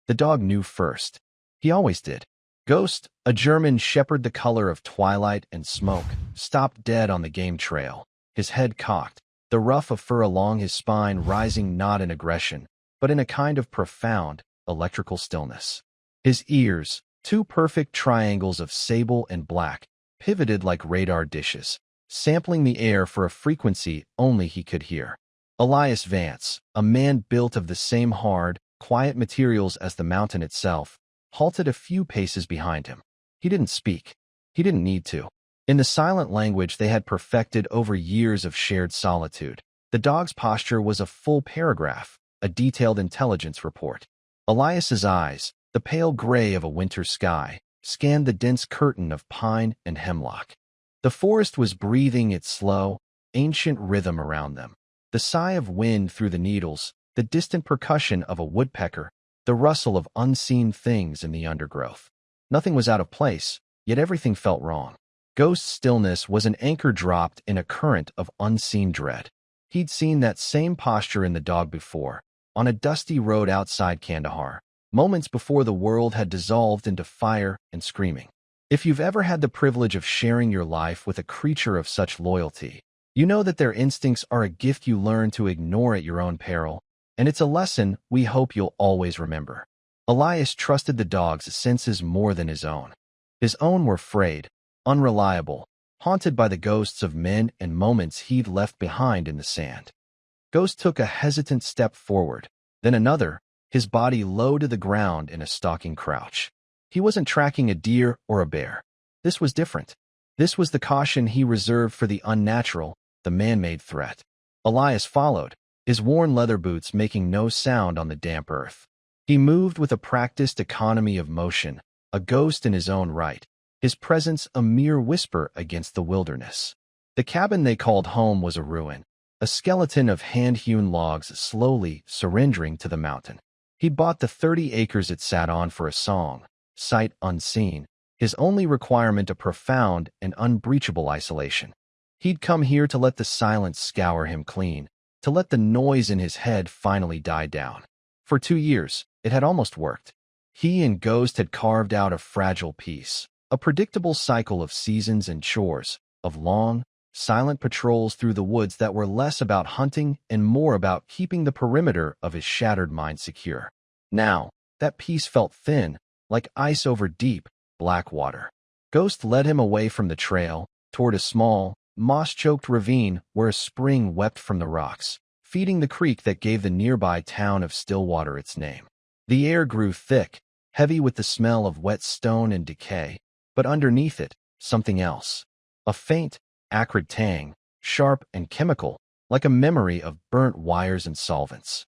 The dog knew first. He always did. Ghost, a German shepherd the color of twilight and smoke, stopped dead on the game trail, his head cocked, the ruff of fur along his spine rising not in aggression, but in a kind of profound, electrical stillness. His ears, two perfect triangles of sable and black, pivoted like radar dishes, sampling the air for a frequency only he could hear. Elias Vance, a man built of the same hard, quiet materials as the mountain itself, halted a few paces behind him. He didn't speak. He didn't need to. In the silent language they had perfected over years of shared solitude, the dog's posture was a full paragraph, a detailed intelligence report. Elias's eyes, the pale gray of a winter sky, scanned the dense curtain of pine and hemlock. The forest was breathing its slow, ancient rhythm around them. The sigh of wind through the needles, the distant percussion of a woodpecker, the rustle of unseen things in the undergrowth. Nothing was out of place, yet everything felt wrong. Ghost's stillness was an anchor dropped in a current of unseen dread. He'd seen that same posture in the dog before, on a dusty road outside Kandahar, moments before the world had dissolved into fire and screaming. If you've ever had the privilege of sharing your life with a creature of such loyalty, you know that their instincts are a gift you learn to ignore at your own peril, and it's a lesson we hope you'll always remember. Elias trusted the dog's senses more than his own. His own were frayed, unreliable, haunted by the ghosts of men and moments he'd left behind in the sand. Ghost took a hesitant step forward, then another, his body low to the ground in a stalking crouch. He wasn't tracking a deer or a bear. This was different. This was the caution he reserved for the unnatural, the man-made threat. Elias followed, his worn leather boots making no sound on the damp earth. He moved with a practiced economy of motion, a ghost in his own right, his presence a mere whisper against the wilderness. The cabin they called home was a ruin, a skeleton of hand-hewn logs slowly surrendering to the mountain. He'd bought the 30 acres it sat on for a song, sight unseen, his only requirement a profound and unbreachable isolation. He'd come here to let the silence scour him clean, to let the noise in his head finally die down. For 2 years, it had almost worked. He and Ghost had carved out a fragile peace, a predictable cycle of seasons and chores, of long, silent patrols through the woods that were less about hunting and more about keeping the perimeter of his shattered mind secure. Now, that peace felt thin, like ice over deep, black water. Ghost led him away from the trail, toward a small, moss-choked ravine where a spring wept from the rocks, feeding the creek that gave the nearby town of Stillwater its name. The air grew thick, heavy with the smell of wet stone and decay, but underneath it, something else. A faint, acrid tang, sharp and chemical, like a memory of burnt wires and solvents.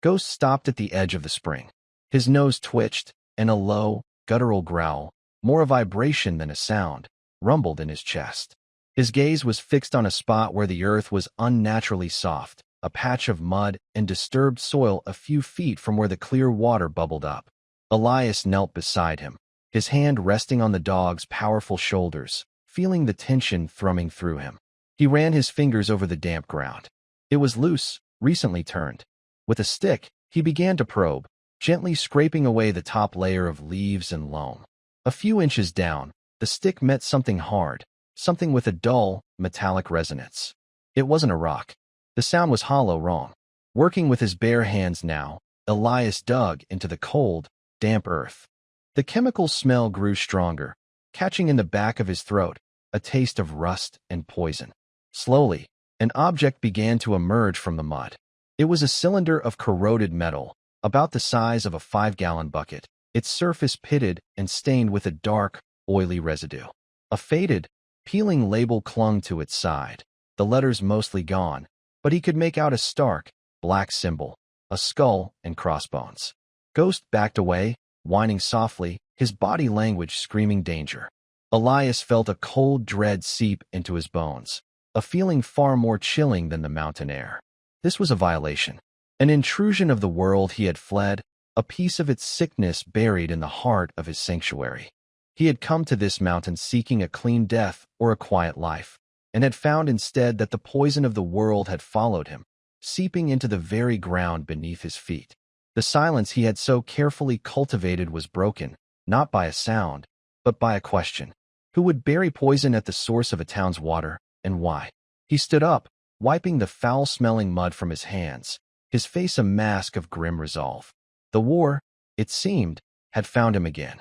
Ghost stopped at the edge of the spring. His nose twitched, and a low, guttural growl, more a vibration than a sound, rumbled in his chest. His gaze was fixed on a spot where the earth was unnaturally soft, a patch of mud and disturbed soil a few feet from where the clear water bubbled up. Elias knelt beside him, his hand resting on the dog's powerful shoulders, feeling the tension thrumming through him. He ran his fingers over the damp ground. It was loose, recently turned. With a stick, he began to probe, gently scraping away the top layer of leaves and loam. A few inches down, the stick met something hard, something with a dull, metallic resonance. It wasn't a rock. The sound was hollow wrong. Working with his bare hands now, Elias dug into the cold, damp earth. The chemical smell grew stronger, catching in the back of his throat, a taste of rust and poison. Slowly, an object began to emerge from the mud. It was a cylinder of corroded metal, about the size of a 5-gallon bucket, its surface pitted and stained with a dark, oily residue. A faded, peeling label clung to its side, the letters mostly gone, but he could make out a stark, black symbol, a skull and crossbones. Ghost backed away, whining softly, his body language screaming danger. Elias felt a cold dread seep into his bones, a feeling far more chilling than the mountain air. This was a violation, an intrusion of the world he had fled, a piece of its sickness buried in the heart of his sanctuary. He had come to this mountain seeking a clean death or a quiet life, and had found instead that the poison of the world had followed him, seeping into the very ground beneath his feet. The silence he had so carefully cultivated was broken, not by a sound, but by a question. Who would bury poison at the source of a town's water, and why? He stood up, wiping the foul-smelling mud from his hands, his face a mask of grim resolve. The war, it seemed, had found him again.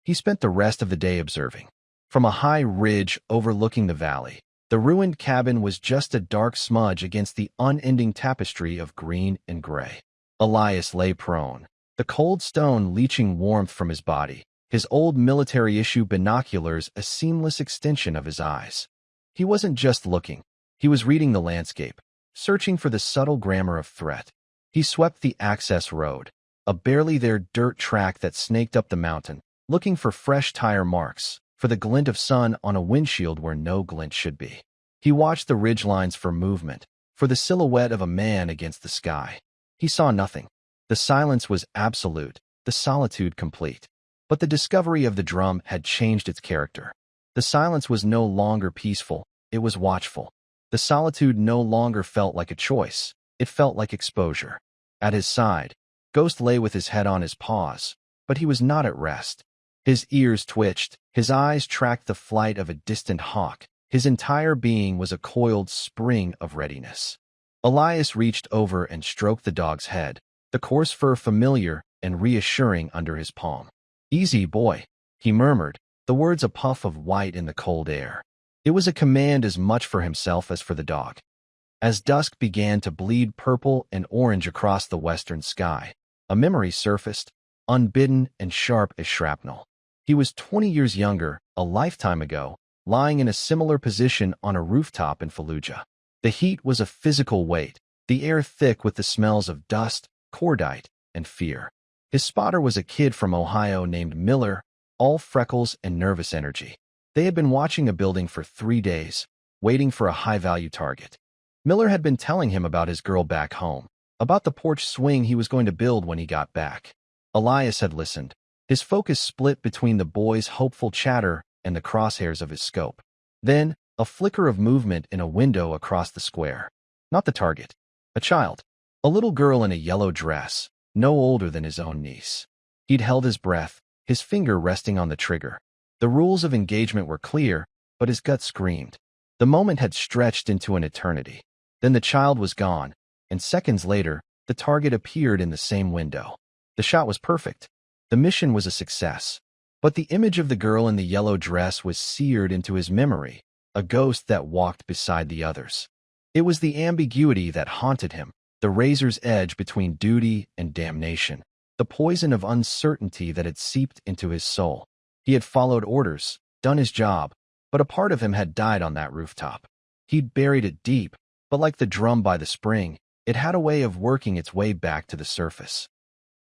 He spent the rest of the day observing. From a high ridge overlooking the valley, the ruined cabin was just a dark smudge against the unending tapestry of green and gray. Elias lay prone, the cold stone leaching warmth from his body, his old military-issue binoculars a seamless extension of his eyes. He wasn't just looking. He was reading the landscape, searching for the subtle grammar of threat. He swept the access road, a barely-there dirt track that snaked up the mountain, looking for fresh tire marks, for the glint of sun on a windshield where no glint should be. He watched the ridgelines for movement, for the silhouette of a man against the sky. He saw nothing. The silence was absolute, the solitude complete. But the discovery of the drum had changed its character. The silence was no longer peaceful, it was watchful. The solitude no longer felt like a choice, it felt like exposure. At his side, Ghost lay with his head on his paws, but he was not at rest. His ears twitched, his eyes tracked the flight of a distant hawk. His entire being was a coiled spring of readiness. Elias reached over and stroked the dog's head, the coarse fur familiar and reassuring under his palm. "Easy, boy," he murmured, the words a puff of white in the cold air. It was a command as much for himself as for the dog. As dusk began to bleed purple and orange across the western sky, a memory surfaced, unbidden and sharp as shrapnel. He was 20 years younger, a lifetime ago, lying in a similar position on a rooftop in Fallujah. The heat was a physical weight, the air thick with the smells of dust, cordite, and fear. His spotter was a kid from Ohio named Miller, all freckles and nervous energy. They had been watching a building for 3 days, waiting for a high-value target. Miller had been telling him about his girl back home, about the porch swing he was going to build when he got back. Elias had listened, his focus split between the boy's hopeful chatter and the crosshairs of his scope. Then, a flicker of movement in a window across the square. Not the target. A child. A little girl in a yellow dress, no older than his own niece. He'd held his breath, his finger resting on the trigger. The rules of engagement were clear, but his gut screamed. The moment had stretched into an eternity. Then the child was gone, and seconds later, the target appeared in the same window. The shot was perfect. The mission was a success. But the image of the girl in the yellow dress was seared into his memory, a ghost that walked beside the others. It was the ambiguity that haunted him, the razor's edge between duty and damnation, the poison of uncertainty that had seeped into his soul. He had followed orders, done his job, but a part of him had died on that rooftop. He'd buried it deep, but like the drum by the spring, it had a way of working its way back to the surface.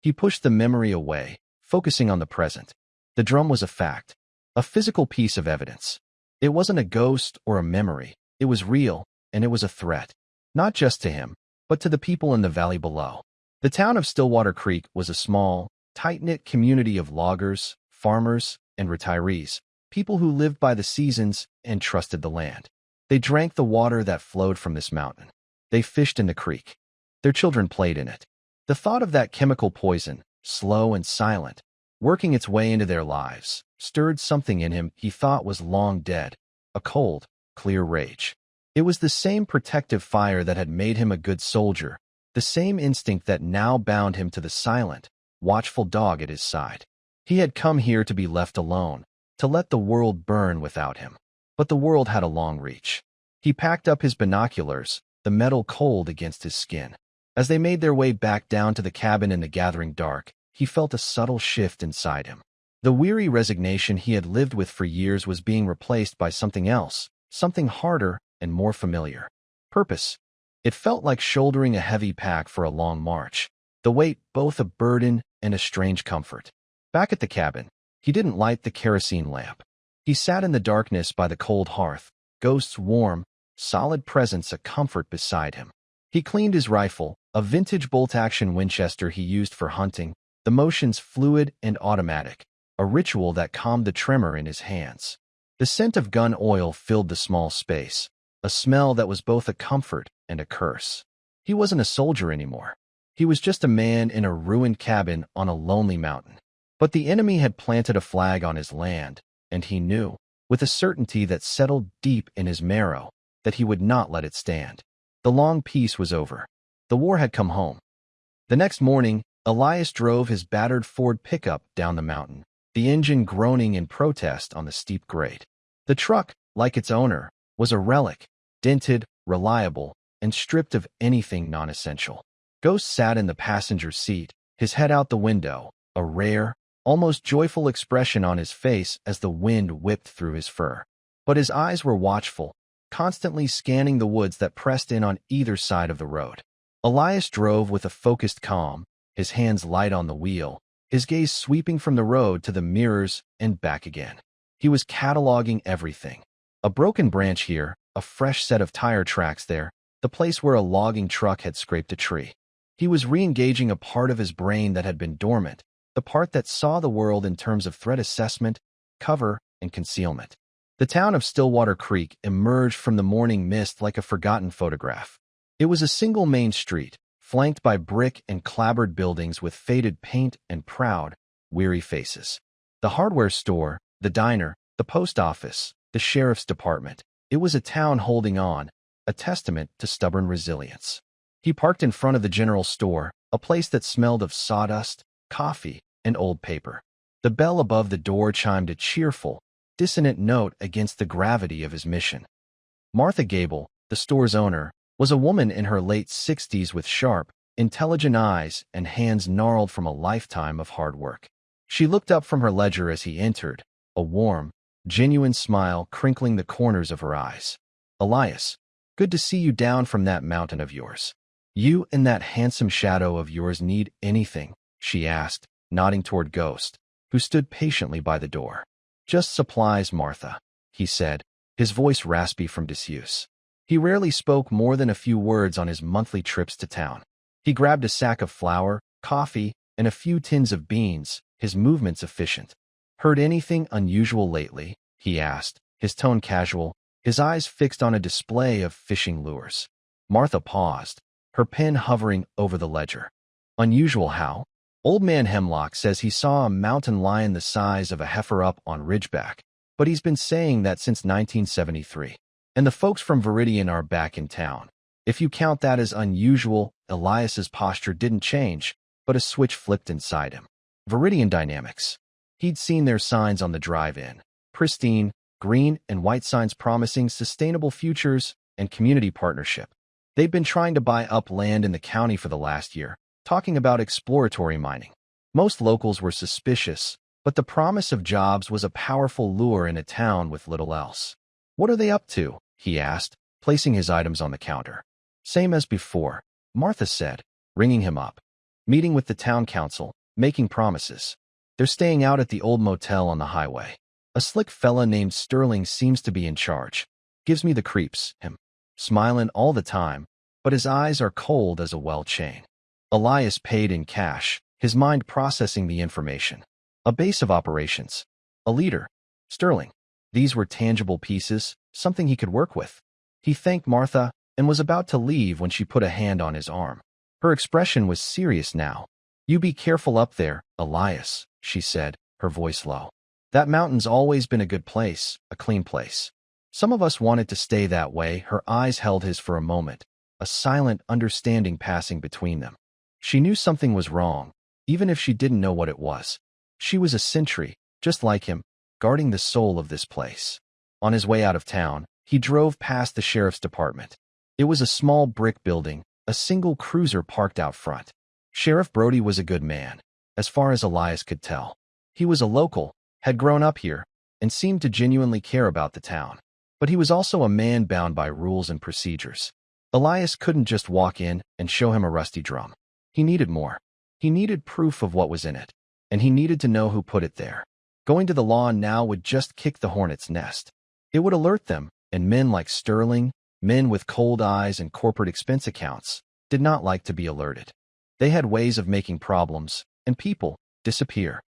He pushed the memory away, focusing on the present. The drum was a fact, a physical piece of evidence. It wasn't a ghost or a memory. It was real, and it was a threat, not just to him, but to the people in the valley below. The town of Stillwater Creek was a small, tight-knit community of loggers, farmers, and retirees, people who lived by the seasons and trusted the land. They drank the water that flowed from this mountain. They fished in the creek. Their children played in it. The thought of that chemical poison, slow and silent, working its way into their lives, stirred something in him he thought was long dead, a cold, clear rage. It was the same protective fire that had made him a good soldier, the same instinct that now bound him to the silent, watchful dog at his side. He had come here to be left alone, to let the world burn without him. But the world had a long reach. He packed up his binoculars, the metal cold against his skin. As they made their way back down to the cabin in the gathering dark, he felt a subtle shift inside him. The weary resignation he had lived with for years was being replaced by something else, something harder and more familiar. Purpose. It felt like shouldering a heavy pack for a long march, the weight both a burden and a strange comfort. Back at the cabin, he didn't light the kerosene lamp. He sat in the darkness by the cold hearth, Ghost's warm, solid presence a comfort beside him. He cleaned his rifle, a vintage bolt-action Winchester he used for hunting, the motions fluid and automatic, a ritual that calmed the tremor in his hands. The scent of gun oil filled the small space, a smell that was both a comfort and a curse. He wasn't a soldier anymore. He was just a man in a ruined cabin on a lonely mountain. But the enemy had planted a flag on his land, and he knew, with a certainty that settled deep in his marrow, that he would not let it stand. The long peace was over. The war had come home. The next morning, Elias drove his battered Ford pickup down the mountain, the engine groaning in protest on the steep grade. The truck, like its owner, was a relic, dented, reliable, and stripped of anything non-essential. Ghost sat in the passenger seat, his head out the window, a rare, almost joyful expression on his face as the wind whipped through his fur. But his eyes were watchful, constantly scanning the woods that pressed in on either side of the road. Elias drove with a focused calm, his hands light on the wheel, his gaze sweeping from the road to the mirrors and back again. He was cataloging everything. A broken branch here, a fresh set of tire tracks there, the place where a logging truck had scraped a tree. He was re-engaging a part of his brain that had been dormant, the part that saw the world in terms of threat assessment, cover, and concealment. The town of Stillwater Creek emerged from the morning mist like a forgotten photograph. It was a single main street, flanked by brick and clapboard buildings with faded paint and proud, weary faces. The hardware store, the diner, the post office, the sheriff's department. It was a town holding on, a testament to stubborn resilience. He parked in front of the general store, a place that smelled of sawdust, coffee, and old paper. The bell above the door chimed a cheerful, dissonant note against the gravity of his mission. Martha Gable, the store's owner, was a woman in her late 60s with sharp, intelligent eyes and hands gnarled from a lifetime of hard work. She looked up from her ledger as he entered, a warm, genuine smile crinkling the corners of her eyes. "Elias, good to see you down from that mountain of yours. You and that handsome shadow of yours need anything?" she asked, nodding toward Ghost, who stood patiently by the door. "Just supplies, Martha," he said, his voice raspy from disuse. He rarely spoke more than a few words on his monthly trips to town. He grabbed a sack of flour, coffee, and a few tins of beans, his movements efficient. "Heard anything unusual lately?" he asked, his tone casual, his eyes fixed on a display of fishing lures. Martha paused, her pen hovering over the ledger. "Unusual how?" "Old man Hemlock says he saw a mountain lion the size of a heifer up on Ridgeback, but he's been saying that since 1973. And the folks from Veridian are back in town. If you count that as unusual." Elias's posture didn't change, but a switch flipped inside him. Veridian Dynamics. He'd seen their signs on the drive-in. Pristine, green and white signs promising sustainable futures and community partnership. They'd been trying to buy up land in the county for the last year, talking about exploratory mining. Most locals were suspicious, but the promise of jobs was a powerful lure in a town with little else. "What are they up to?" he asked, placing his items on the counter. "Same as before," Martha said, ringing him up. "Meeting with the town council, making promises. They're staying out at the old motel on the highway. A slick fella named Sterling seems to be in charge. Gives me the creeps, him. Smiling all the time, but his eyes are cold as a well chain." Elias paid in cash, his mind processing the information. A base of operations. A leader. Sterling. These were tangible pieces, something he could work with. He thanked Martha and was about to leave when she put a hand on his arm. Her expression was serious now. "You be careful up there, Elias," she said, her voice low. "That mountain's always been a good place, a clean place. Some of us want it to stay that way." Her eyes held his for a moment, a silent understanding passing between them. She knew something was wrong, even if she didn't know what it was. She was a sentry, just like him, guarding the soul of this place. On his way out of town, he drove past the sheriff's department. It was a small brick building, a single cruiser parked out front. Sheriff Brody was a good man, as far as Elias could tell. He was a local, had grown up here, and seemed to genuinely care about the town. But he was also a man bound by rules and procedures. Elias couldn't just walk in and show him a rusty drum. He needed more. He needed proof of what was in it, and he needed to know who put it there. Going to the law now would just kick the hornet's nest. It would alert them, and men like Sterling, men with cold eyes and corporate expense accounts, did not like to be alerted. They had ways of making problems, and people, disappear.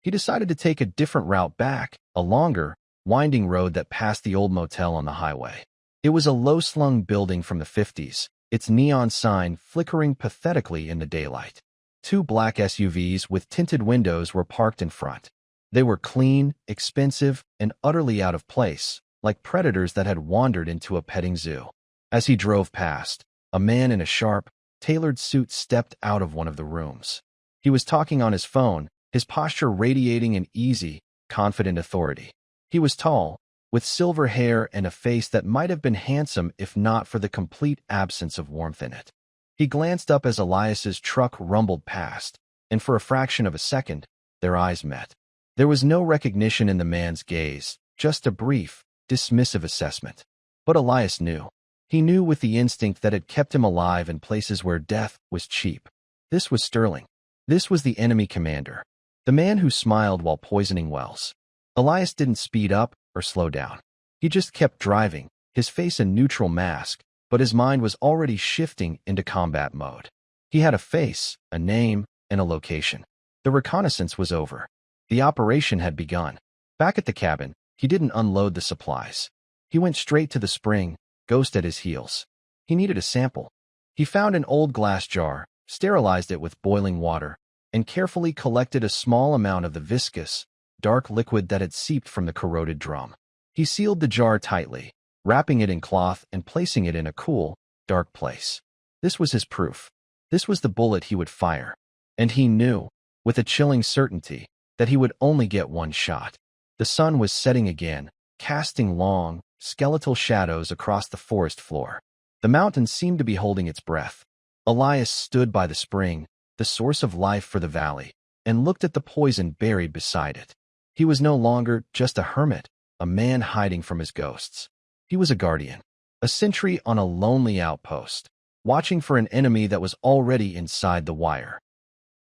He decided to take a different route back, a longer, winding road that passed the old motel on the highway. It was a low-slung building from the 50s, its neon sign flickering pathetically in the daylight. Two black SUVs with tinted windows were parked in front. They were clean, expensive, and utterly out of place, like predators that had wandered into a petting zoo. As he drove past, a man in a sharp, tailored suit stepped out of one of the rooms. He was talking on his phone, his posture radiating an easy, confident authority. He was tall, with silver hair and a face that might have been handsome if not for the complete absence of warmth in it. He glanced up as Elias's truck rumbled past, and for a fraction of a second, their eyes met. There was no recognition in the man's gaze, just a brief, dismissive assessment. But Elias knew. He knew with the instinct that had kept him alive in places where death was cheap. This was Sterling. This was the enemy commander. The man who smiled while poisoning wells. Elias didn't speed up or slow down. He just kept driving, his face a neutral mask, but his mind was already shifting into combat mode. He had a face, a name, and a location. The reconnaissance was over. The operation had begun. Back at the cabin, he didn't unload the supplies. He went straight to the spring, Ghost at his heels. He needed a sample. He found an old glass jar, sterilized it with boiling water, and carefully collected a small amount of the viscous, dark liquid that had seeped from the corroded drum. He sealed the jar tightly, wrapping it in cloth and placing it in a cool, dark place. This was his proof. This was the bullet he would fire. And he knew, with a chilling certainty, that he would only get one shot. The sun was setting again, casting long, skeletal shadows across the forest floor. The mountain seemed to be holding its breath. Elias stood by the spring, the source of life for the valley, and looked at the poison buried beside it. He was no longer just a hermit, a man hiding from his ghosts. He was a guardian, a sentry on a lonely outpost, watching for an enemy that was already inside the wire.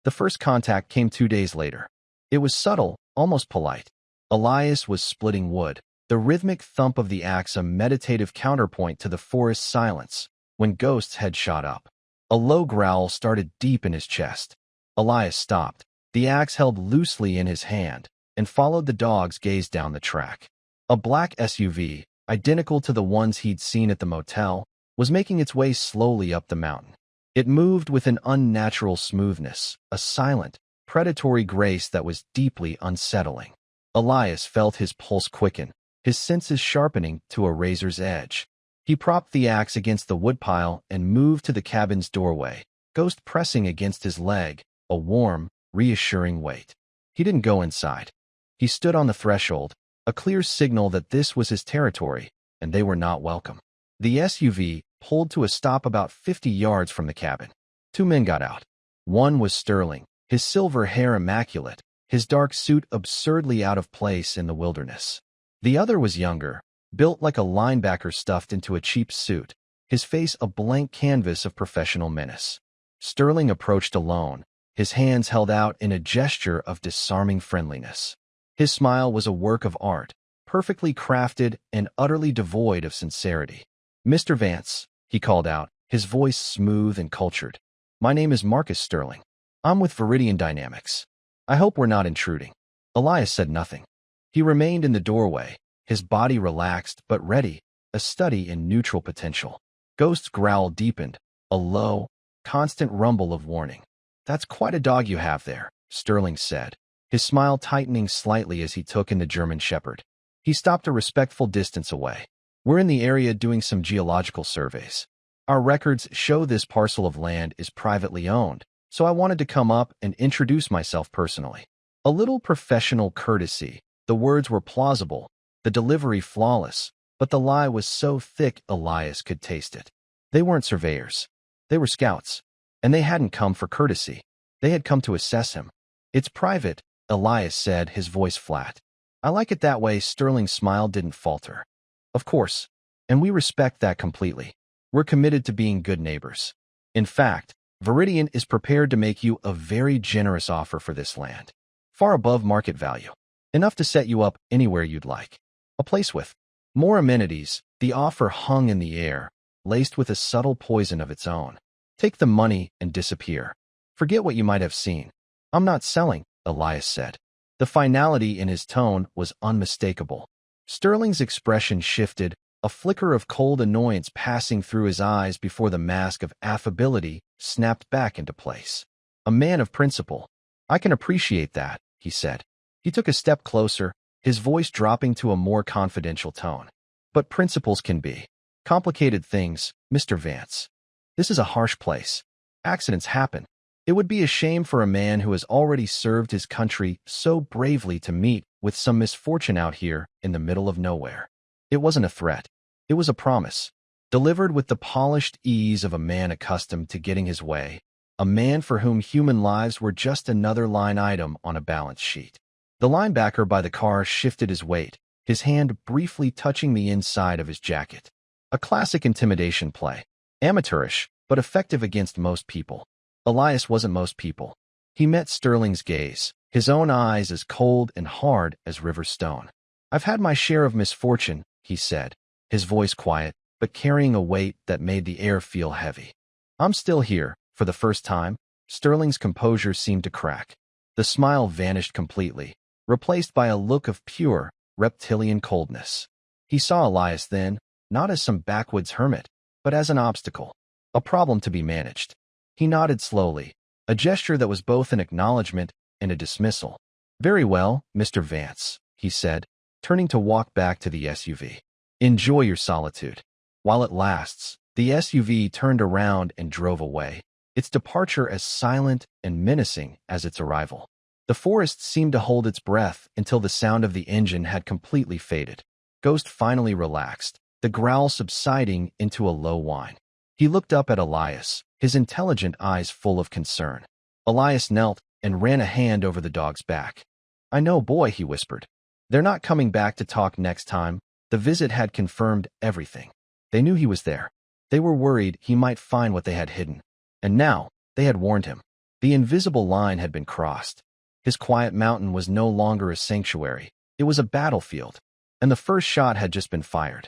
The first contact came 2 days later. It was subtle, almost polite. Elias was splitting wood, the rhythmic thump of the axe a meditative counterpoint to the forest silence, when Ghost's head shot up. A low growl started deep in his chest. Elias stopped, the axe held loosely in his hand, and followed the dog's gaze down the track. A black SUV, identical to the ones he'd seen at the motel, was making its way slowly up the mountain. It moved with an unnatural smoothness, a silent, predatory grace that was deeply unsettling. Elias felt his pulse quicken, his senses sharpening to a razor's edge. He propped the axe against the woodpile and moved to the cabin's doorway, Ghost pressing against his leg, a warm, reassuring weight. He didn't go inside. He stood on the threshold, a clear signal that this was his territory, and they were not welcome. The SUV pulled to a stop about 50 yards from the cabin. 2 men got out. One was Sterling, his silver hair immaculate, his dark suit absurdly out of place in the wilderness. The other was younger, built like a linebacker stuffed into a cheap suit, his face a blank canvas of professional menace. Sterling approached alone, his hands held out in a gesture of disarming friendliness. His smile was a work of art, perfectly crafted and utterly devoid of sincerity. "Mr. Vance," he called out, his voice smooth and cultured. "My name is Marcus Sterling. I'm with Veridian Dynamics. I hope we're not intruding." Elias said nothing. He remained in the doorway, his body relaxed but ready, a study in neutral potential. Ghost's growl deepened, a low, constant rumble of warning. "That's quite a dog you have there," Sterling said, his smile tightening slightly as he took in the German Shepherd. He stopped a respectful distance away. "We're in the area doing some geological surveys. Our records show this parcel of land is privately owned, so I wanted to come up and introduce myself personally." A little professional courtesy. The words were plausible, the delivery flawless, but the lie was so thick Elias could taste it. They weren't surveyors. They were scouts, and they hadn't come for courtesy. They had come to assess him. "It's private," Elias said, his voice flat. "I like it that way." Sterling's smile didn't falter. "Of course, and we respect that completely. We're committed to being good neighbors. In fact, Veridian is prepared to make you a very generous offer for this land, far above market value, enough to set you up anywhere you'd like. A place with more amenities." The offer hung in the air, laced with a subtle poison of its own. "Take the money and disappear. Forget what you might have seen." "I'm not selling," Elias said. The finality in his tone was unmistakable. Sterling's expression shifted, a flicker of cold annoyance passing through his eyes before the mask of affability snapped back into place. A man of principle. I can appreciate that, he said. He took a step closer, his voice dropping to a more confidential tone. But principles can be complicated things, Mr. Vance. This is a harsh place. Accidents happen. It would be a shame for a man who has already served his country so bravely to meet with some misfortune out here in the middle of nowhere. It wasn't a threat. It was a promise, delivered with the polished ease of a man accustomed to getting his way, a man for whom human lives were just another line item on a balance sheet. The linebacker by the car shifted his weight, his hand briefly touching the inside of his jacket. A classic intimidation play. Amateurish, but effective against most people. Elias wasn't most people. He met Sterling's gaze, his own eyes as cold and hard as river stone. I've had my share of misfortune, he said, his voice quiet, but carrying a weight that made the air feel heavy. I'm still here, for the first time. Sterling's composure seemed to crack. The smile vanished completely, replaced by a look of pure, reptilian coldness. He saw Elias then, not as some backwoods hermit, but as an obstacle, a problem to be managed. He nodded slowly, a gesture that was both an acknowledgement and a dismissal. Very well, Mr. Vance, he said, turning to walk back to the SUV. Enjoy your solitude. While it lasts, the SUV turned around and drove away, its departure as silent and menacing as its arrival. The forest seemed to hold its breath until the sound of the engine had completely faded. Ghost finally relaxed, the growl subsiding into a low whine. He looked up at Elias, his intelligent eyes full of concern. Elias knelt and ran a hand over the dog's back. I know, boy, he whispered. They're not coming back to talk next time. The visit had confirmed everything. They knew he was there. They were worried he might find what they had hidden. And now, they had warned him. The invisible line had been crossed. His quiet mountain was no longer a sanctuary. It was a battlefield. And the first shot had just been fired.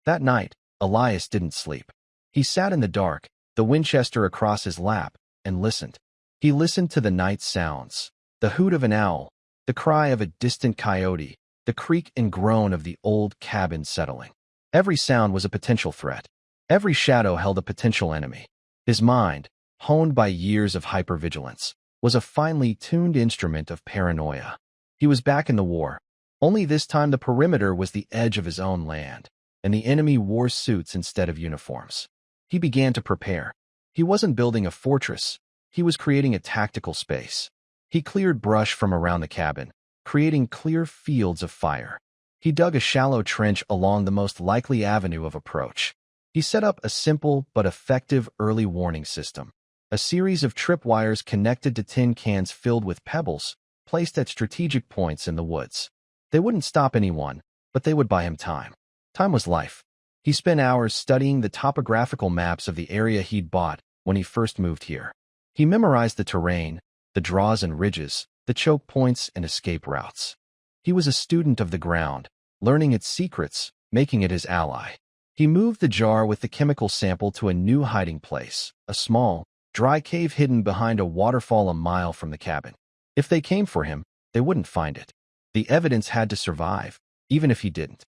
That night, Elias didn't sleep. He sat in the dark, the Winchester across his lap, and listened. He listened to the night sounds, the hoot of an owl, the cry of a distant coyote, the creak and groan of the old cabin settling. Every sound was a potential threat. Every shadow held a potential enemy. His mind, honed by years of hypervigilance, was a finely tuned instrument of paranoia. He was back in the war. Only this time the perimeter was the edge of his own land, and the enemy wore suits instead of uniforms. He began to prepare. He wasn't building a fortress. He was creating a tactical space. He cleared brush from around the cabin, creating clear fields of fire. He dug a shallow trench along the most likely avenue of approach. He set up a simple but effective early warning system, a series of tripwires connected to tin cans filled with pebbles, placed at strategic points in the woods. They wouldn't stop anyone, but they would buy him time. Time was life. He spent hours studying the topographical maps of the area he'd bought when he first moved here. He memorized the terrain, the draws and ridges, the choke points and escape routes. He was a student of the ground, learning its secrets, making it his ally. He moved the jar with the chemical sample to a new hiding place, a small, dry cave hidden behind a waterfall a mile from the cabin. If they came for him, they wouldn't find it. The evidence had to survive, even if he didn't.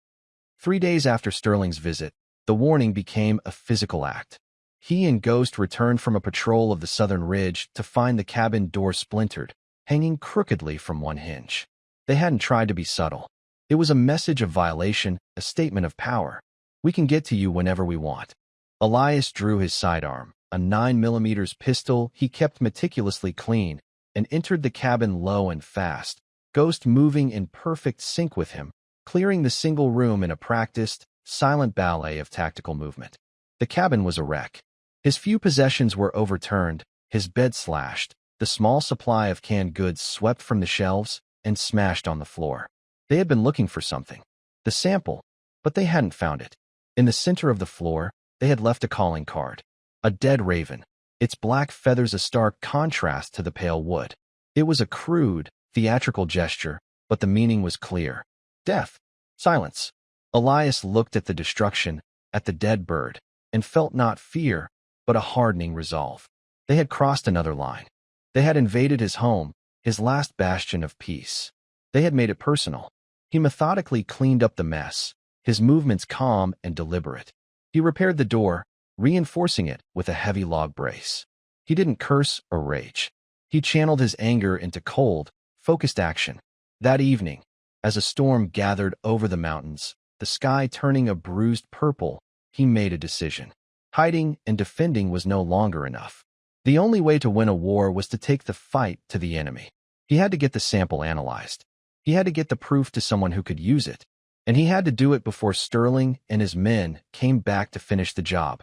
3 days after Sterling's visit, the warning became a physical act. He and Ghost returned from a patrol of the southern ridge to find the cabin door splintered, hanging crookedly from one hinge. They hadn't tried to be subtle. It was a message of violation, a statement of power. We can get to you whenever we want. Elias drew his sidearm, a 9mm pistol he kept meticulously clean, and entered the cabin low and fast, Ghost moving in perfect sync with him, clearing the single room in a practiced, silent ballet of tactical movement. The cabin was a wreck. His few possessions were overturned, his bed slashed, the small supply of canned goods swept from the shelves and smashed on the floor. They had been looking for something. The sample, but they hadn't found it. In the center of the floor, they had left a calling card. A dead raven, its black feathers a stark contrast to the pale wood. It was a crude, theatrical gesture, but the meaning was clear. Death. Silence. Elias looked at the destruction, at the dead bird, and felt not fear, but a hardening resolve. They had crossed another line. They had invaded his home, his last bastion of peace. They had made it personal. He methodically cleaned up the mess, his movements calm and deliberate. He repaired the door, reinforcing it with a heavy log brace. He didn't curse or rage. He channeled his anger into cold, focused action. That evening, as a storm gathered over the mountains, the sky turning a bruised purple, he made a decision. Hiding and defending was no longer enough. The only way to win a war was to take the fight to the enemy. He had to get the sample analyzed. He had to get the proof to someone who could use it. And he had to do it before Sterling and his men came back to finish the job.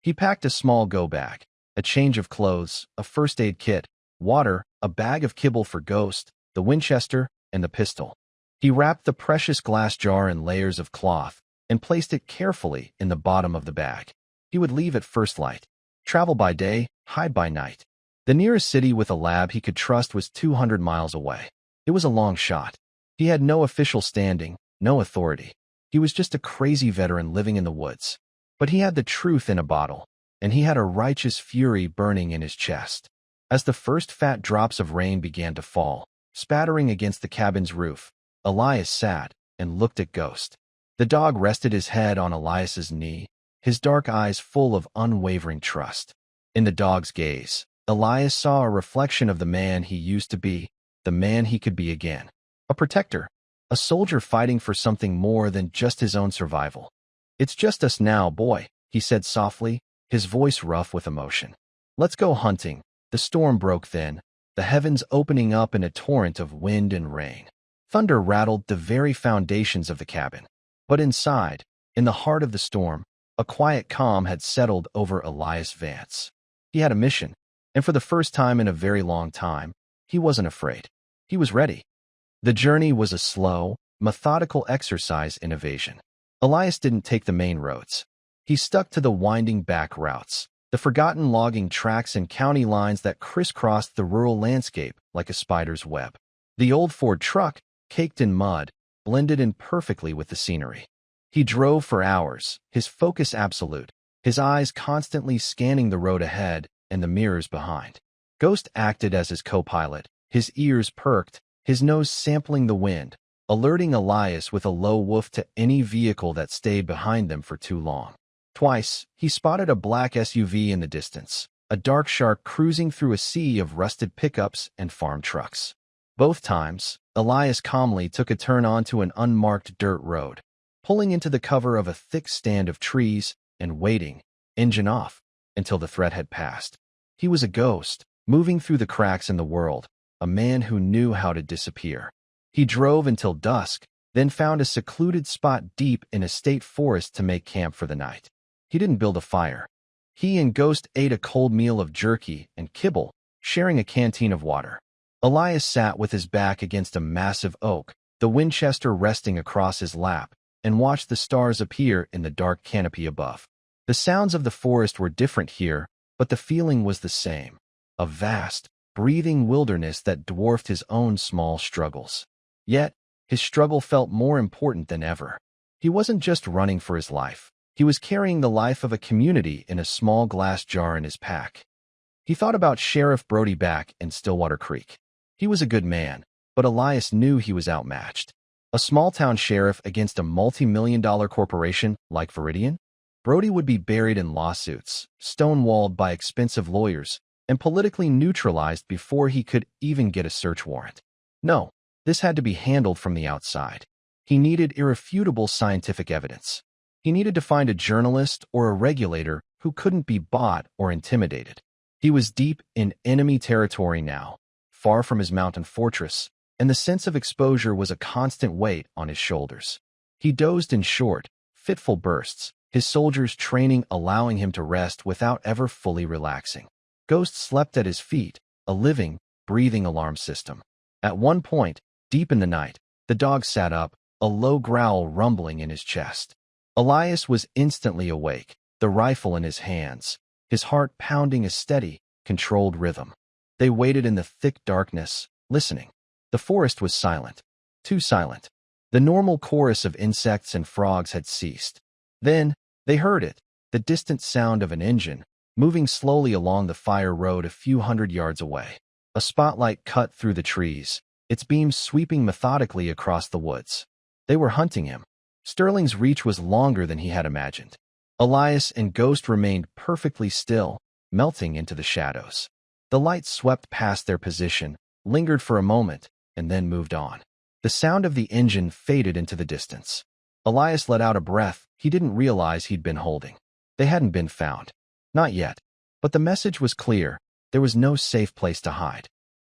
He packed a small go bag, a change of clothes, a first aid kit, water, a bag of kibble for Ghost, the Winchester, and the pistol. He wrapped the precious glass jar in layers of cloth and placed it carefully in the bottom of the bag. He would leave at first light, travel by day, hide by night. The nearest city with a lab he could trust was 200 miles away. It was a long shot. He had no official standing, no authority. He was just a crazy veteran living in the woods. But he had the truth in a bottle, and he had a righteous fury burning in his chest. As the first fat drops of rain began to fall, spattering against the cabin's roof, Elias sat and looked at Ghost. The dog rested his head on Elias's knee, his dark eyes full of unwavering trust. In the dog's gaze, Elias saw a reflection of the man he used to be, the man he could be again. A protector, a soldier fighting for something more than just his own survival. "It's just us now, boy," he said softly, his voice rough with emotion. "Let's go hunting." The storm broke then, the heavens opening up in a torrent of wind and rain. Thunder rattled the very foundations of the cabin. But inside, in the heart of the storm, a quiet calm had settled over Elias Vance. He had a mission, and for the first time in a very long time, he wasn't afraid. He was ready. The journey was a slow, methodical exercise in evasion. Elias didn't take the main roads. He stuck to the winding back routes, the forgotten logging tracks and county lines that crisscrossed the rural landscape like a spider's web. The old Ford truck, caked in mud, blended in perfectly with the scenery. He drove for hours, his focus absolute, his eyes constantly scanning the road ahead and the mirrors behind. Ghost acted as his co-pilot, his ears perked, his nose sampling the wind, alerting Elias with a low woof to any vehicle that stayed behind them for too long. Twice, he spotted a black SUV in the distance, a dark shark cruising through a sea of rusted pickups and farm trucks. Both times, Elias calmly took a turn onto an unmarked dirt road, pulling into the cover of a thick stand of trees and waiting, engine off, until the threat had passed. He was a ghost, moving through the cracks in the world, a man who knew how to disappear. He drove until dusk, then found a secluded spot deep in a state forest to make camp for the night. He didn't build a fire. He and Ghost ate a cold meal of jerky and kibble, sharing a canteen of water. Elias sat with his back against a massive oak, the Winchester resting across his lap, and watched the stars appear in the dark canopy above. The sounds of the forest were different here, but the feeling was the same. A vast, breathing wilderness that dwarfed his own small struggles. Yet, his struggle felt more important than ever. He wasn't just running for his life. He was carrying the life of a community in a small glass jar in his pack. He thought about Sheriff Brody back in Stillwater Creek. He was a good man, but Elias knew he was outmatched. A small-town sheriff against a multi-million-dollar corporation like Veridian? Brody would be buried in lawsuits, stonewalled by expensive lawyers, and politically neutralized before he could even get a search warrant. No, this had to be handled from the outside. He needed irrefutable scientific evidence. He needed to find a journalist or a regulator who couldn't be bought or intimidated. He was deep in enemy territory now, far from his mountain fortress, and the sense of exposure was a constant weight on his shoulders. He dozed in short, fitful bursts, his soldiers' training allowing him to rest without ever fully relaxing. Ghost slept at his feet, a living, breathing alarm system. At one point, deep in the night, the dog sat up, a low growl rumbling in his chest. Elias was instantly awake, the rifle in his hands, his heart pounding a steady, controlled rhythm. They waited in the thick darkness, listening. The forest was silent, too silent. The normal chorus of insects and frogs had ceased. Then, they heard it, the distant sound of an engine, moving slowly along the fire road a few hundred yards away. A spotlight cut through the trees, its beams sweeping methodically across the woods. They were hunting him. Sterling's reach was longer than he had imagined. Elias and Ghost remained perfectly still, melting into the shadows. The light swept past their position, lingered for a moment, and then moved on. The sound of the engine faded into the distance. Elias let out a breath he didn't realize he'd been holding. They hadn't been found. Not yet. But the message was clear. There was no safe place to hide.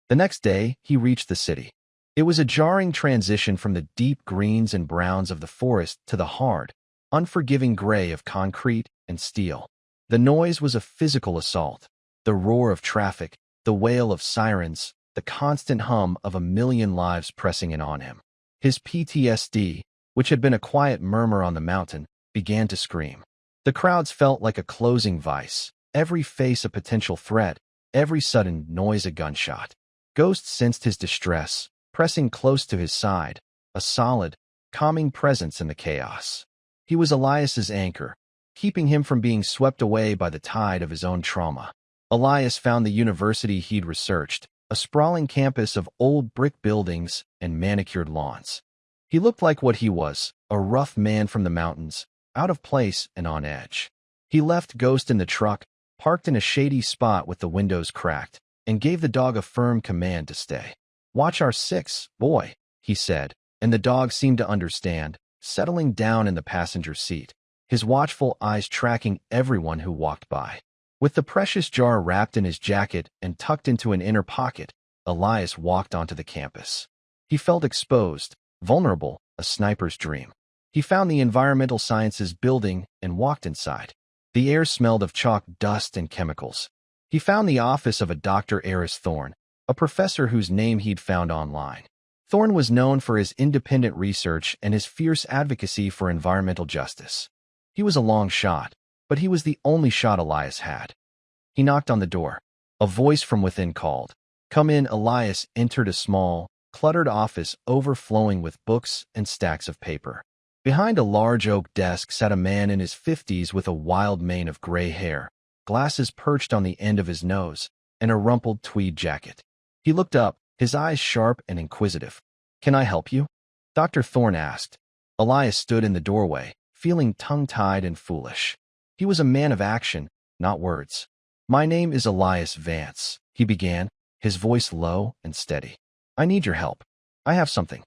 The next day, he reached the city. It was a jarring transition from the deep greens and browns of the forest to the hard, unforgiving gray of concrete and steel. The noise was a physical assault. The roar of traffic, the wail of sirens, the constant hum of a million lives pressing in on him. His PTSD, which had been a quiet murmur on the mountain, began to scream. The crowds felt like a closing vice, every face a potential threat, every sudden noise a gunshot. Ghost sensed his distress, pressing close to his side, a solid, calming presence in the chaos. He was Elias's anchor, keeping him from being swept away by the tide of his own trauma. Elias found the university he'd researched, a sprawling campus of old brick buildings and manicured lawns. He looked like what he was, a rough man from the mountains, out of place and on edge. He left Ghost in the truck, parked in a shady spot with the windows cracked, and gave the dog a firm command to stay. "Watch our six, boy," he said, and the dog seemed to understand, settling down in the passenger seat, his watchful eyes tracking everyone who walked by. With the precious jar wrapped in his jacket and tucked into an inner pocket, Elias walked onto the campus. He felt exposed, vulnerable, a sniper's dream. He found the environmental sciences building and walked inside. The air smelled of chalk dust and chemicals. He found the office of a Dr. Elias Thorne, a professor whose name he'd found online. Thorne was known for his independent research and his fierce advocacy for environmental justice. He was a long shot, but he was the only shot Elias had. He knocked on the door. A voice from within called. "Come in." Elias entered a small, cluttered office overflowing with books and stacks of paper. Behind a large oak desk sat a man in his 50s with a wild mane of gray hair, glasses perched on the end of his nose, and a rumpled tweed jacket. He looked up, his eyes sharp and inquisitive. "Can I help you?" Dr. Thorne asked. Elias stood in the doorway, feeling tongue-tied and foolish. He was a man of action, not words. "My name is Elias Vance," he began, his voice low and steady. "I need your help. I have something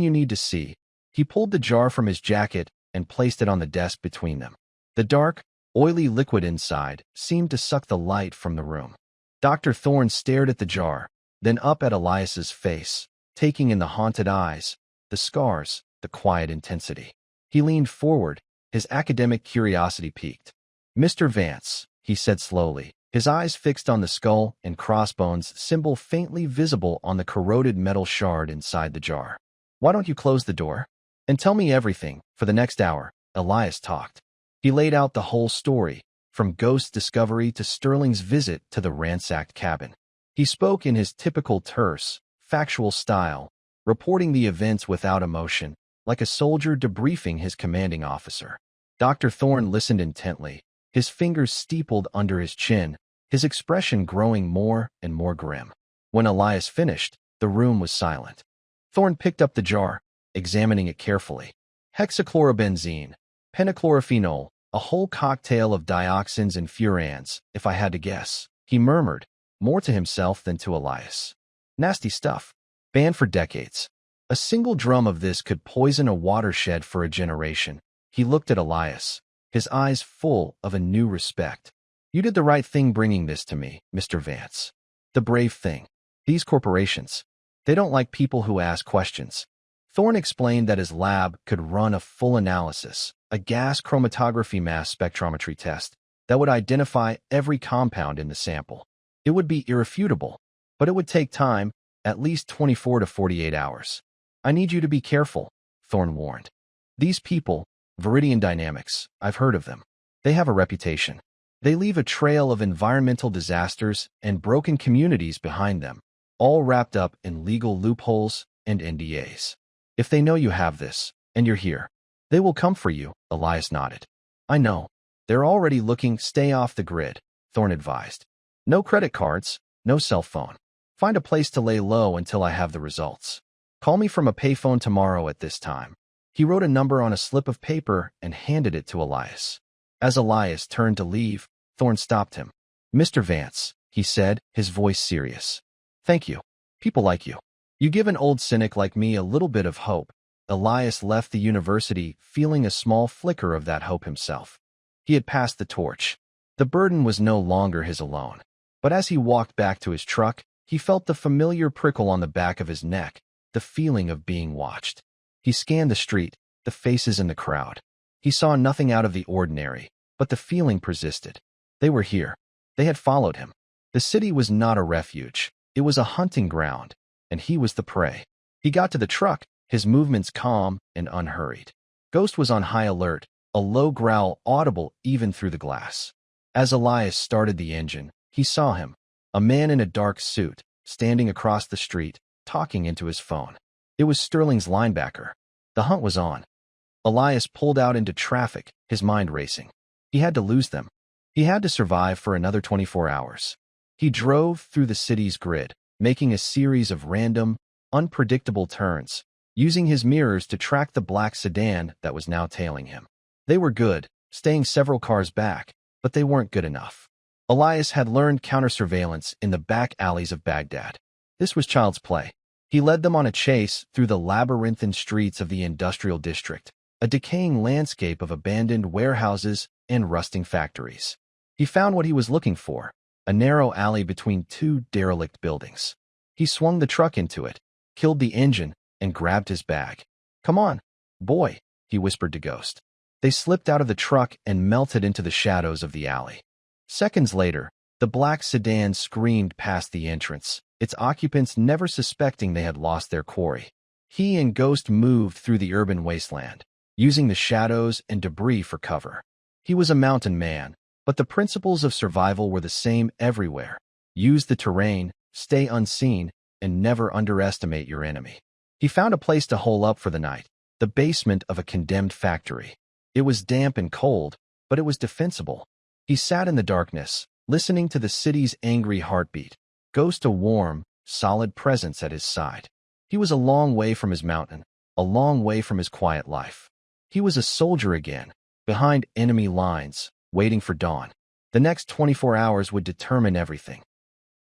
you need to see." He pulled the jar from his jacket and placed it on the desk between them. The dark, oily liquid inside seemed to suck the light from the room. Dr. Thorne stared at the jar, then up at Elias's face, taking in the haunted eyes, the scars, the quiet intensity. He leaned forward, his academic curiosity piqued. "Mr. Vance," he said slowly, his eyes fixed on the skull and crossbones symbol faintly visible on the corroded metal shard inside the jar. "Why don't you close the door and tell me everything?" For the next hour, Elias talked. He laid out the whole story, from Ghost's discovery to Sterling's visit to the ransacked cabin. He spoke in his typical terse, factual style, reporting the events without emotion, like a soldier debriefing his commanding officer. Dr. Thorne listened intently, his fingers steepled under his chin, his expression growing more and more grim. When Elias finished, the room was silent. Thorne picked up the jar, examining it carefully. "Hexachlorobenzene, pentachlorophenol, a whole cocktail of dioxins and furans, if I had to guess," he murmured, more to himself than to Elias. "Nasty stuff. Banned for decades. A single drum of this could poison a watershed for a generation." He looked at Elias, his eyes full of a new respect. "You did the right thing bringing this to me, Mr. Vance. The brave thing. These corporations, they don't like people who ask questions." Thorne explained that his lab could run a full analysis, a gas chromatography mass spectrometry test that would identify every compound in the sample. It would be irrefutable, but it would take time, at least 24 to 48 hours. "I need you to be careful," Thorne warned. "These people, Veridian Dynamics, I've heard of them. They have a reputation. They leave a trail of environmental disasters and broken communities behind them, all wrapped up in legal loopholes and NDAs. If they know you have this, and you're here, they will come for you." Elias nodded. "I know. They're already looking. Stay off the grid," Thorne advised. "No credit cards, no cell phone. Find a place to lay low until I have the results. Call me from a payphone tomorrow at this time." He wrote a number on a slip of paper and handed it to Elias. As Elias turned to leave, Thorne stopped him. "Mr. Vance," he said, his voice serious. "Thank you. People like you. You give an old cynic like me a little bit of hope." Elias left the university feeling a small flicker of that hope himself. He had passed the torch. The burden was no longer his alone. But as he walked back to his truck, he felt the familiar prickle on the back of his neck, the feeling of being watched. He scanned the street, the faces in the crowd. He saw nothing out of the ordinary, but the feeling persisted. They were here. They had followed him. The city was not a refuge. It was a hunting ground, and he was the prey. He got to the truck, his movements calm and unhurried. Ghost was on high alert, a low growl audible even through the glass. As Elias started the engine, he saw him, a man in a dark suit, standing across the street, talking into his phone. It was Sterling's linebacker. The hunt was on. Elias pulled out into traffic, his mind racing. He had to lose them. He had to survive for another 24 hours. He drove through the city's grid, making a series of random, unpredictable turns, using his mirrors to track the black sedan that was now tailing him. They were good, staying several cars back, but they weren't good enough. Elias had learned counter-surveillance in the back alleys of Baghdad. This was child's play. He led them on a chase through the labyrinthine streets of the industrial district, a decaying landscape of abandoned warehouses and rusting factories. He found what he was looking for, a narrow alley between two derelict buildings. He swung the truck into it, killed the engine, and grabbed his bag. "Come on, boy," he whispered to Ghost. They slipped out of the truck and melted into the shadows of the alley. Seconds later, the black sedan screamed past the entrance, its occupants never suspecting they had lost their quarry. He and Ghost moved through the urban wasteland, using the shadows and debris for cover. He was a mountain man, but the principles of survival were the same everywhere. Use the terrain, stay unseen, and never underestimate your enemy. He found a place to hole up for the night, the basement of a condemned factory. It was damp and cold, but it was defensible. He sat in the darkness, listening to the city's angry heartbeat, Ghost a warm, solid presence at his side. He was a long way from his mountain, a long way from his quiet life. He was a soldier again, behind enemy lines, waiting for dawn. The next 24 hours would determine everything.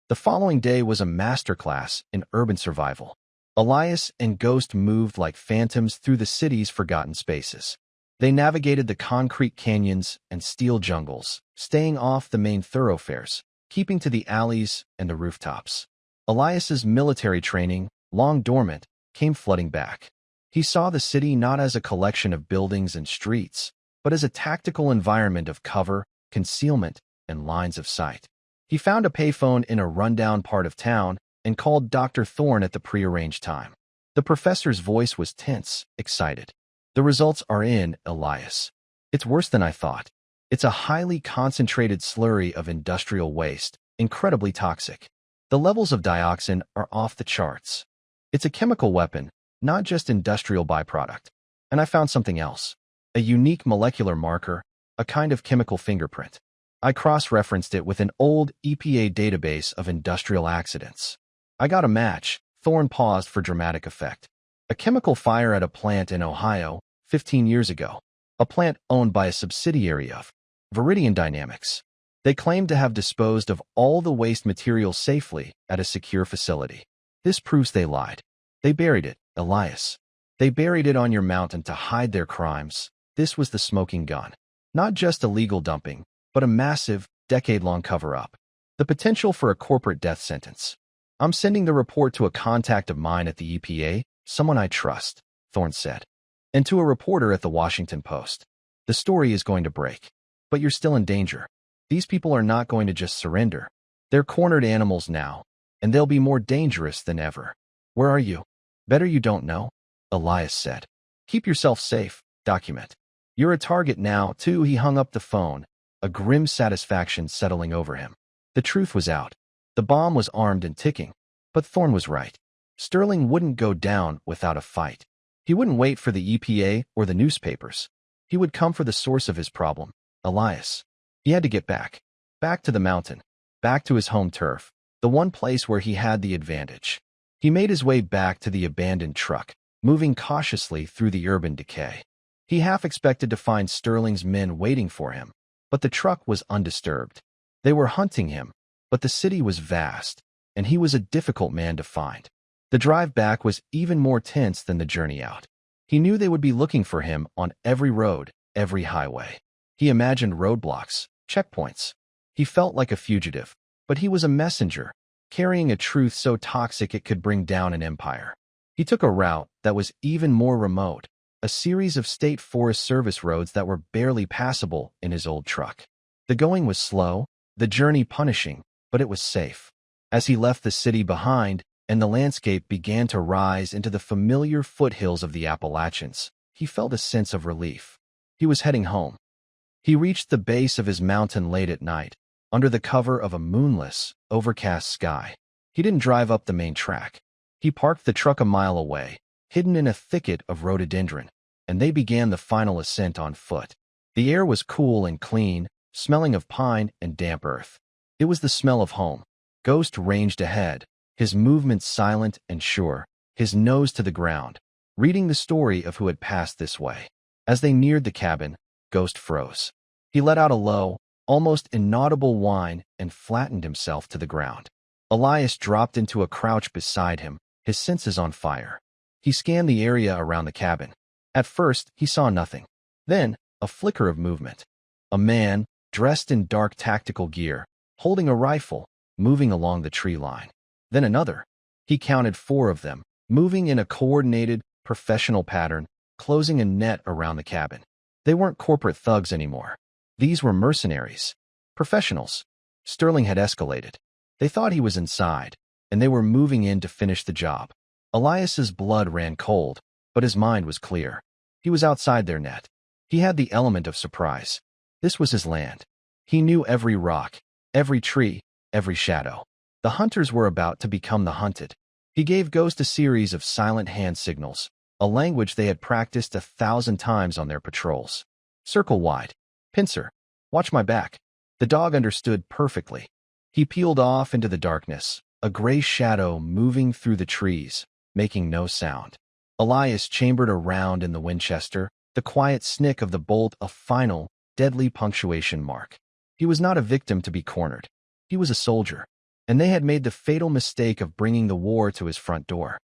The following day was a masterclass in urban survival. Elias and Ghost moved like phantoms through the city's forgotten spaces. They navigated the concrete canyons and steel jungles, staying off the main thoroughfares, keeping to the alleys and the rooftops. Elias's military training, long dormant, came flooding back. He saw the city not as a collection of buildings and streets, but as a tactical environment of cover, concealment, and lines of sight. He found a payphone in a rundown part of town and called Dr. Thorne at the prearranged time. The professor's voice was tense, excited. "The results are in, Elias. It's worse than I thought. It's a highly concentrated slurry of industrial waste, incredibly toxic. The levels of dioxin are off the charts. It's a chemical weapon, not just industrial byproduct. And I found something else. A unique molecular marker, a kind of chemical fingerprint. I cross-referenced it with an old EPA database of industrial accidents. I got a match." Thorne paused for dramatic effect. "A chemical fire at a plant in Ohio, 15 years ago. A plant owned by a subsidiary of Veridian Dynamics. They claimed to have disposed of all the waste material safely at a secure facility. This proves they lied. They buried it, Elias. They buried it on your mountain to hide their crimes. This was the smoking gun. Not just illegal dumping, but a massive, decade-long cover-up. The potential for a corporate death sentence. I'm sending the report to a contact of mine at the EPA, someone I trust," Thorne said. "And to a reporter at the Washington Post. The story is going to break. But you're still in danger. These people are not going to just surrender. They're cornered animals now, and they'll be more dangerous than ever. Where are you?" "Better you don't know," Elias said. "Keep yourself safe, document. You're a target now, too." He hung up the phone, a grim satisfaction settling over him. The truth was out. The bomb was armed and ticking, but Thorne was right. Sterling wouldn't go down without a fight. He wouldn't wait for the EPA or the newspapers. He would come for the source of his problem, Elias. He had to get back to the mountain, back to his home turf, the one place where he had the advantage. He made his way back to the abandoned truck, moving cautiously through the urban decay. He half expected to find Sterling's men waiting for him, but the truck was undisturbed. They were hunting him, but the city was vast, and he was a difficult man to find. The drive back was even more tense than the journey out. He knew they would be looking for him on every road, every highway. He imagined roadblocks, checkpoints. He felt like a fugitive, but he was a messenger, carrying a truth so toxic it could bring down an empire. He took a route that was even more remote, a series of state forest service roads that were barely passable in his old truck. The going was slow, the journey punishing, but it was safe. As he left the city behind and the landscape began to rise into the familiar foothills of the Appalachians, he felt a sense of relief. He was heading home. He reached the base of his mountain late at night, under the cover of a moonless, overcast sky. He didn't drive up the main track. He parked the truck a mile away, hidden in a thicket of rhododendron, and they began the final ascent on foot. The air was cool and clean, smelling of pine and damp earth. It was the smell of home. Ghost ranged ahead, his movements silent and sure, his nose to the ground, reading the story of who had passed this way. As they neared the cabin, Ghost froze. He let out a low, almost inaudible whine and flattened himself to the ground. Elias dropped into a crouch beside him, his senses on fire. He scanned the area around the cabin. At first, he saw nothing. Then, a flicker of movement. A man, dressed in dark tactical gear, holding a rifle, moving along the tree line. Then another. He counted 4 of them, moving in a coordinated, professional pattern, closing a net around the cabin. They weren't corporate thugs anymore. These were mercenaries. Professionals. Sterling had escalated. They thought he was inside, and they were moving in to finish the job. Elias's blood ran cold, but his mind was clear. He was outside their net. He had the element of surprise. This was his land. He knew every rock, every tree, every shadow. The hunters were about to become the hunted. He gave Ghost a series of silent hand signals, a language they had practiced 1,000 times on their patrols. Circle wide. Pincer. Watch my back. The dog understood perfectly. He peeled off into the darkness, a gray shadow moving through the trees, making no sound. Elias chambered a round in the Winchester, the quiet snick of the bolt a final, deadly punctuation mark. He was not a victim to be cornered. He was a soldier, and they had made the fatal mistake of bringing the war to his front door.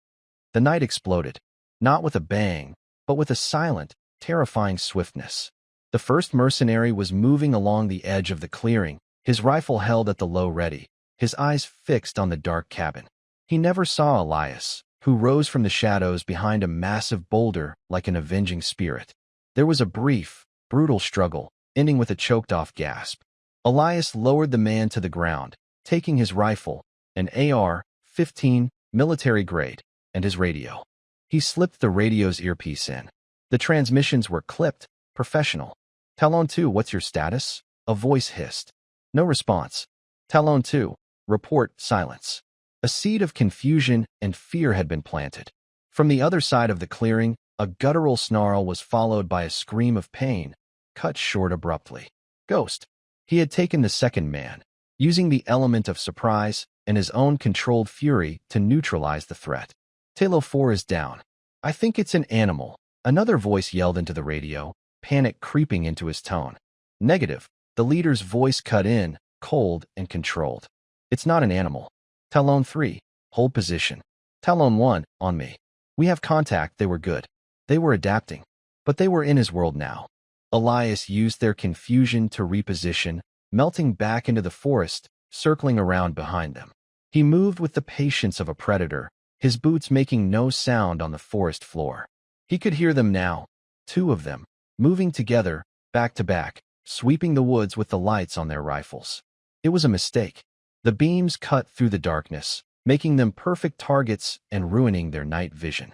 The night exploded, not with a bang, but with a silent, terrifying swiftness. The first mercenary was moving along the edge of the clearing, his rifle held at the low ready, his eyes fixed on the dark cabin. He never saw Elias, who rose from the shadows behind a massive boulder like an avenging spirit. There was a brief, brutal struggle, ending with a choked-off gasp. Elias lowered the man to the ground, taking his rifle, an AR-15, military grade, and his radio. He slipped the radio's earpiece in. The transmissions were clipped, professional. Talon 2, what's your status? A voice hissed. No response. Talon 2, report, silence. A seed of confusion and fear had been planted. From the other side of the clearing, a guttural snarl was followed by a scream of pain, cut short abruptly. Ghost. He had taken the second man, using the element of surprise and his own controlled fury to neutralize the threat. Talo 4 is down. I think it's an animal. Another voice yelled into the radio, panic creeping into his tone. Negative. The leader's voice cut in, cold and controlled. It's not an animal. Talon 3, hold position. Talon 1, on me. We have contact. They were good. They were adapting. But they were in his world now. Elias used their confusion to reposition, melting back into the forest, circling around behind them. He moved with the patience of a predator, his boots making no sound on the forest floor. He could hear them now, 2 of them, moving together, back to back, sweeping the woods with the lights on their rifles. It was a mistake. The beams cut through the darkness, making them perfect targets and ruining their night vision.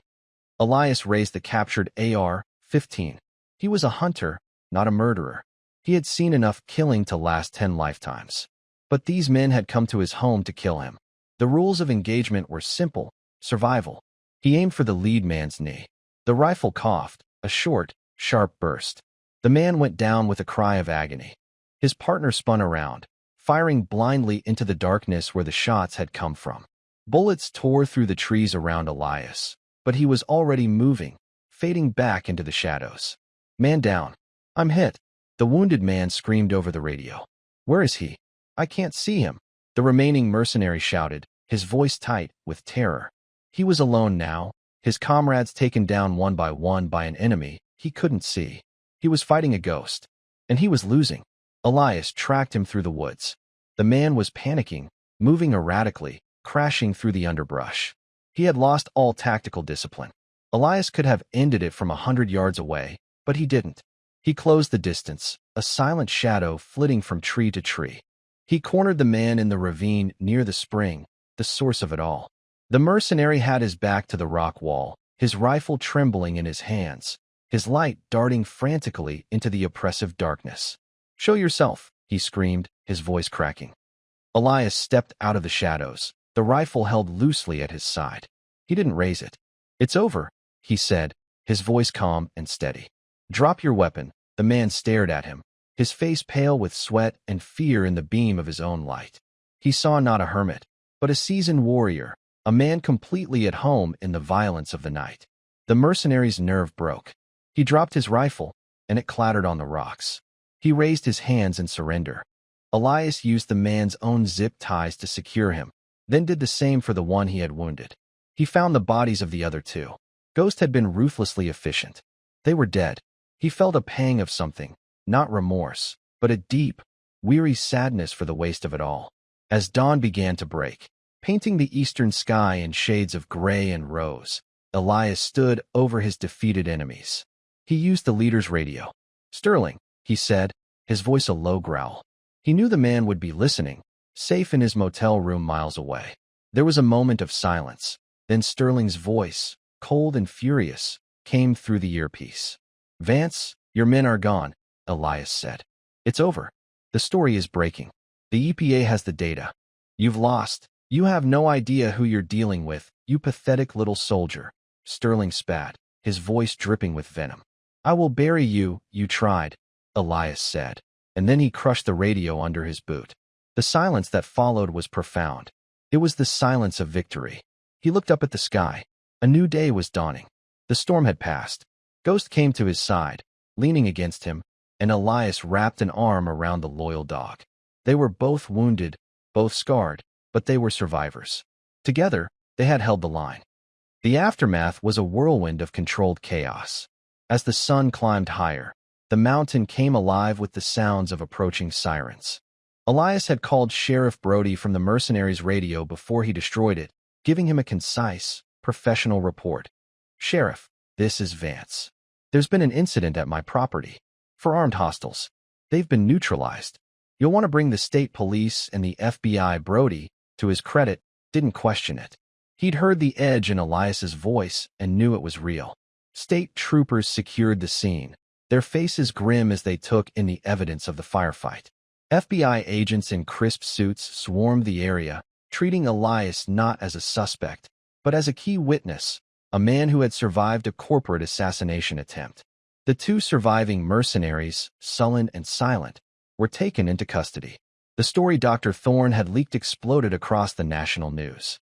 Elias raised the captured AR-15. He was a hunter, not a murderer. He had seen enough killing to last 10 lifetimes. But these men had come to his home to kill him. The rules of engagement were simple, survival. He aimed for the lead man's knee. The rifle coughed, a short, sharp burst. The man went down with a cry of agony. His partner spun around, firing blindly into the darkness where the shots had come from. Bullets tore through the trees around Elias, but he was already moving, fading back into the shadows. "Man down. I'm hit." The wounded man screamed over the radio. "Where is he? I can't see him." The remaining mercenary shouted, his voice tight with terror. He was alone now, his comrades taken down one by an enemy he couldn't see. He was fighting a ghost, and he was losing. Elias tracked him through the woods. The man was panicking, moving erratically, crashing through the underbrush. He had lost all tactical discipline. Elias could have ended it from 100 yards away, but he didn't. He closed the distance, a silent shadow flitting from tree to tree. He cornered the man in the ravine near the spring, the source of it all. The mercenary had his back to the rock wall, his rifle trembling in his hands, his light darting frantically into the oppressive darkness. "Show yourself," he screamed, his voice cracking. Elias stepped out of the shadows, the rifle held loosely at his side. He didn't raise it. "It's over," he said, his voice calm and steady. "Drop your weapon." The man stared at him, his face pale with sweat and fear in the beam of his own light. He saw not a hermit, but a seasoned warrior, a man completely at home in the violence of the night. The mercenary's nerve broke. He dropped his rifle, and it clattered on the rocks. He raised his hands in surrender. Elias used the man's own zip ties to secure him, then did the same for the one he had wounded. He found the bodies of the other two. Ghost had been ruthlessly efficient. They were dead. He felt a pang of something, not remorse, but a deep, weary sadness for the waste of it all. As dawn began to break, painting the eastern sky in shades of gray and rose, Elias stood over his defeated enemies. He used the leader's radio. "Sterling," he said, his voice a low growl. He knew the man would be listening, safe in his motel room miles away. There was a moment of silence. Then Sterling's voice, cold and furious, came through the earpiece. "Vance, your men are gone," Elias said. "It's over. The story is breaking. The EPA has the data. You've lost. You have no idea who you're dealing with, you pathetic little soldier." Sterling spat, his voice dripping with venom. "I will bury you, you tried," Elias said, and then he crushed the radio under his boot. The silence that followed was profound. It was the silence of victory. He looked up at the sky. A new day was dawning. The storm had passed. Ghost came to his side, leaning against him, and Elias wrapped an arm around the loyal dog. They were both wounded, both scarred, but they were survivors. Together, they had held the line. The aftermath was a whirlwind of controlled chaos. As the sun climbed higher, the mountain came alive with the sounds of approaching sirens. Elias had called Sheriff Brody from the mercenaries' radio before he destroyed it, giving him a concise, professional report. "Sheriff, this is Vance. There's been an incident at my property. For armed hostiles. They've been neutralized. You'll want to bring the state police and the FBI." Brody, to his credit, didn't question it. He'd heard the edge in Elias's voice and knew it was real. State troopers secured the scene, their faces grim as they took in the evidence of the firefight. FBI agents in crisp suits swarmed the area, treating Elias not as a suspect, but as a key witness, a man who had survived a corporate assassination attempt. The two surviving mercenaries, sullen and silent, were taken into custody. The story Dr. Thorne had leaked exploded across the national news.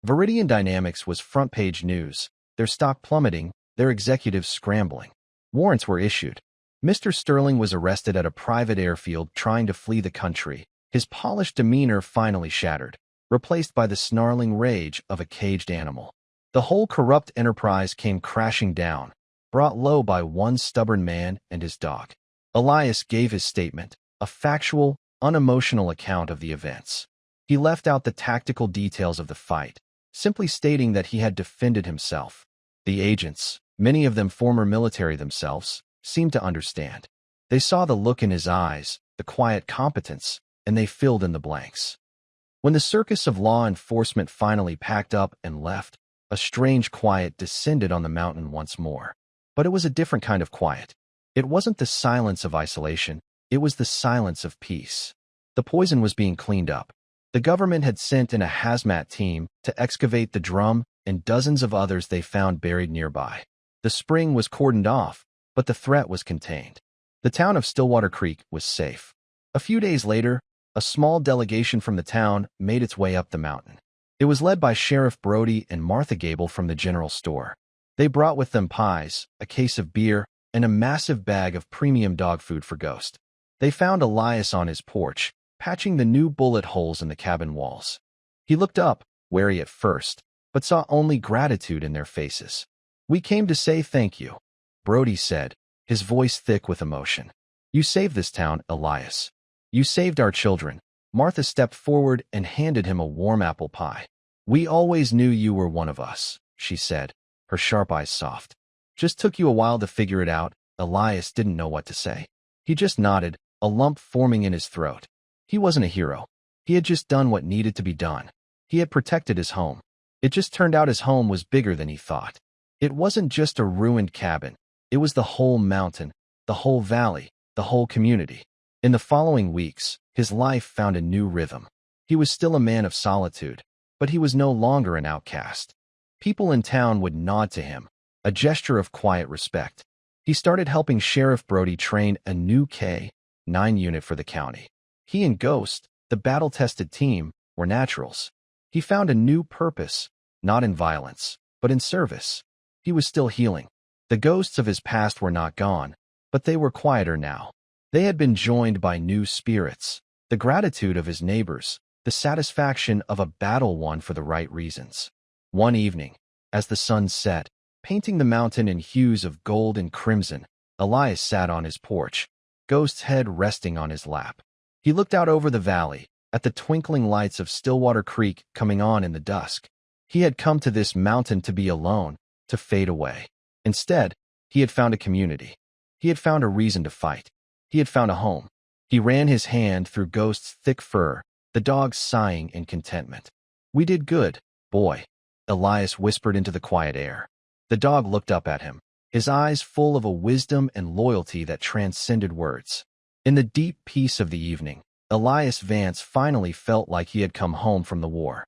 Veridian Dynamics was front-page news, their stock plummeting, their executives scrambling. Warrants were issued. Mr. Sterling was arrested at a private airfield trying to flee the country, his polished demeanor finally shattered, replaced by the snarling rage of a caged animal. The whole corrupt enterprise came crashing down, brought low by one stubborn man and his dog. Elias gave his statement, a factual, unemotional account of the events. He left out the tactical details of the fight, simply stating that he had defended himself. The agents, many of them former military themselves, seemed to understand. They saw the look in his eyes, the quiet competence, and they filled in the blanks. When the circus of law enforcement finally packed up and left, a strange quiet descended on the mountain once more. But it was a different kind of quiet. It wasn't the silence of isolation, it was the silence of peace. The poison was being cleaned up. The government had sent in a hazmat team to excavate the drum and dozens of others they found buried nearby. The spring was cordoned off, but the threat was contained. The town of Stillwater Creek was safe. A few days later, a small delegation from the town made its way up the mountain. It was led by Sheriff Brody and Martha Gable from the general store. They brought with them pies, a case of beer, and a massive bag of premium dog food for Ghost. They found Elias on his porch, patching the new bullet holes in the cabin walls. He looked up, wary at first, but saw only gratitude in their faces. "We came to say thank you," Brody said, his voice thick with emotion. "You saved this town, Elias. You saved our children." Martha stepped forward and handed him a warm apple pie. "We always knew you were one of us," she said, her sharp eyes soft. "Just took you a while to figure it out." Elias didn't know what to say. He just nodded, a lump forming in his throat. He wasn't a hero. He had just done what needed to be done. He had protected his home. It just turned out his home was bigger than he thought. It wasn't just a ruined cabin. It was the whole mountain, the whole valley, the whole community. In the following weeks, his life found a new rhythm. He was still a man of solitude, but he was no longer an outcast. People in town would nod to him, a gesture of quiet respect. He started helping Sheriff Brody train a new K-9 unit for the county. He and Ghost, the battle-tested team, were naturals. He found a new purpose, not in violence, but in service. He was still healing. The ghosts of his past were not gone, but they were quieter now. They had been joined by new spirits, the gratitude of his neighbors, the satisfaction of a battle won for the right reasons. One evening, as the sun set, painting the mountain in hues of gold and crimson, Elias sat on his porch, Ghost's head resting on his lap. He looked out over the valley, at the twinkling lights of Stillwater Creek coming on in the dusk. He had come to this mountain to be alone, to fade away. Instead, he had found a community. He had found a reason to fight. He had found a home. He ran his hand through Ghost's thick fur, the dog sighing in contentment. "We did good, boy," Elias whispered into the quiet air. The dog looked up at him, his eyes full of a wisdom and loyalty that transcended words. In the deep peace of the evening, Elias Vance finally felt like he had come home from the war.